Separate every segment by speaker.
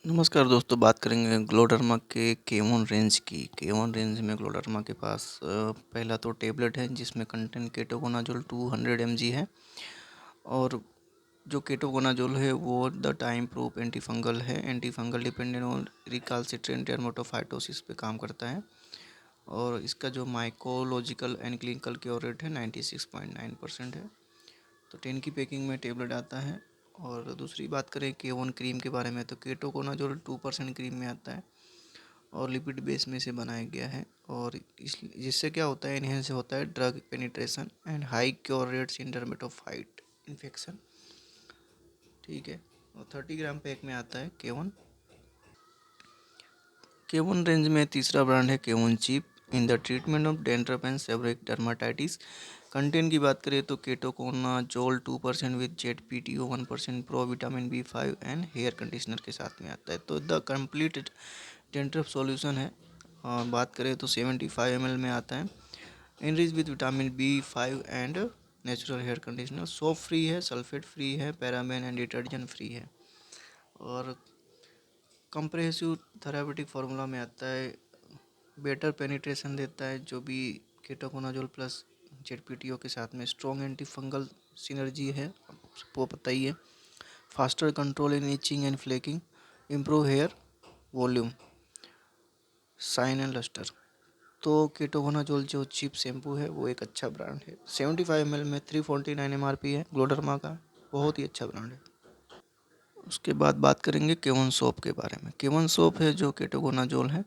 Speaker 1: नमस्कार दोस्तों, बात करेंगे ग्लोडर्मा के केवन रेंज की। केवन रेंज में ग्लोडर्मा के पास पहला तो टेबलेट है जिसमें कंटेंट केटोकोनाजोल 200 mg है। और जो केटोकोनाजोल है वो द टाइम प्रूफ एंटीफंगल है। एंटीफंगल डिपेंडेंट ऑन रिकाल्सिट्रेंट डर्मेटोफाइटोसिस पे काम करता है। और इसका जो माइकोलॉजिकल एंड क्लिनिकल क्योर रेट है 96.9% है। तो 10 की पैकिंग में टेबलेट आता है। और दूसरी बात करें केवन क्रीम के बारे में, तो केटोकोनाजोल 2% क्रीम में आता है और लिपिड बेस में से बनाया गया है। और इस जिससे क्या होता है, इन्हेंस होता है drug penetration and high cure rates in dermatophyte infection. ठीक है। और 30 ग्राम पैक में आता है केवन। केवन रेंज में तीसरा ब्रांड है Kevon cheap in the treatment of dandruff and seborrhoeic dermatitis. Content की बात करें तो ketoconazole 2% with ZPTO 1% pro vitamin B5 and hair conditioner के साथ में आता है। तो द कंप्लीट डेंड्रफ सॉल्यूशन है। और बात करें तो 75 ml में आता है। Enrich with vitamin B5 and natural hair conditioner. Soap free है, सल्फेट फ्री है, पैराबेन एंड डिटर्जेंट फ्री है। और कंप्रेहेंसिव थेरापेटिक फार्मूला में आता है। बेटर पेनिट्रेशन देता है जो भी केटोकोनाजोल प्लस जेड-पीटीओ के साथ में। स्ट्रॉन्ग एंटी फंगल सिनर्जी है, आपको पता ही है। Faster control in itching and flaking, improve hair volume, shine and lustre. तो केटोकोनाजोल जो चीप शैम्पू है वो एक अच्छा ब्रांड है। 75 ml में 349 MRP है ग्लोडर्मा का। बहुत ही अच्छा ब्रांड है। उसके बाद बात करेंगे केवन सोप के बारे में। केवन सोप है जो केटोकोनाजोल है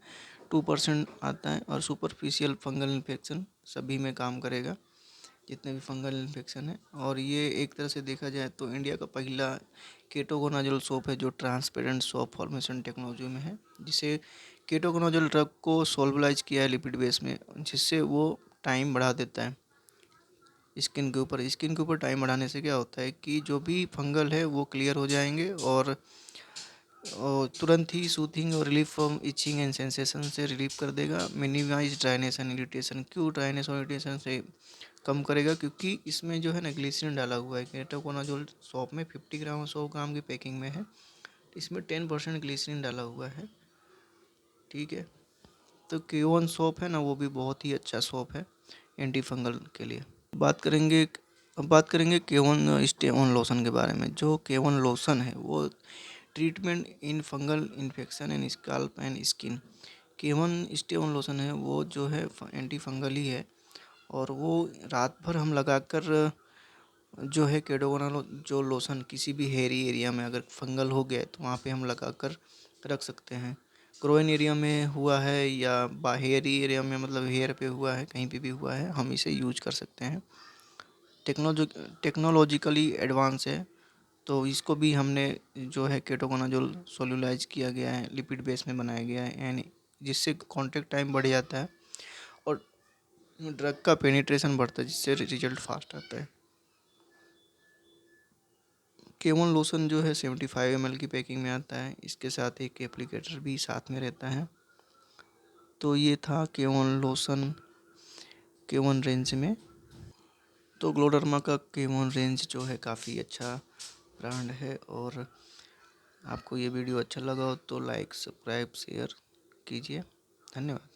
Speaker 1: 2% आता है और सुपरफिशियल फंगल इन्फेक्शन सभी में काम करेगा, जितने भी फंगल इन्फेक्शन है। और ये एक तरह से देखा जाए तो इंडिया का पहला केटोकोनाजोल सोप है जो ट्रांसपेरेंट सोप फॉर्मेशन टेक्नोलॉजी में है, जिसे केटोकोनाजोल ड्रग को सोल्बलाइज किया है लिपिड बेस में, जिससे वो टाइम बढ़ा देता है स्किन के ऊपर टाइम बढ़ाने से क्या होता है कि जो भी फंगल है वो क्लियर हो जाएंगे। और तुरंत ही सूथिंग और relief from itching and sensation से रिलीफ कर देगा। Minimise dryness and irritation. क्यों ड्राइनेस और इरिटेशन से कम करेगा? क्योंकि इसमें जो है ना ग्लिसरीन डाला हुआ है। केटोकोनाजोल शॉप में 50 ग्राम और 100 ग्राम की पैकिंग में है। इसमें 10% ग्लिसरीन डाला हुआ है। ठीक है। तो केवन सोप है ना, वो भी बहुत ही अच्छा सोप है एंटी फंगल के लिए। अब बात करेंगे केवन स्टे ऑन लोशन के बारे में। जो केवन लोशन है वो treatment in fungal infection and scalp and skin. Kevon stay on lotion है वो जो है एंटी फंगल ही है। और वो रात भर हम लगाकर जो है केटोकोनाजोल जो लोशन किसी भी हेयरी एरिया में अगर फंगल हो गया है तो वहाँ पे हम लगाकर रख सकते हैं। ग्रोइन एरिया में हुआ है या हेयरी एरिया में, मतलब हेयर पे हुआ है, कहीं पे भी हुआ है, हम इसे यूज कर सकते हैं। टेक्नोलॉजिकली एडवांस है। तो इसको भी हमने जो है केटोकोनाजोल सोल्यूलाइज किया गया है, लिपिड बेस में बनाया गया है, यानी जिससे कांटेक्ट टाइम बढ़ जाता है और ड्रग का पेनिट्रेशन बढ़ता है, जिससे रिजल्ट फास्ट आता है। केवन लोशन जो है 75 ml की पैकिंग में आता है। इसके साथ एक एप्लीकेटर भी साथ में रहता है। तो ये था केवन लोशन केवन रेंज में। तो ग्लोडर्मा का केवन रेंज जो है काफ़ी अच्छा ब्रांड है। और आपको ये वीडियो अच्छा लगा हो तो लाइक, सब्सक्राइब, शेयर कीजिए। धन्यवाद।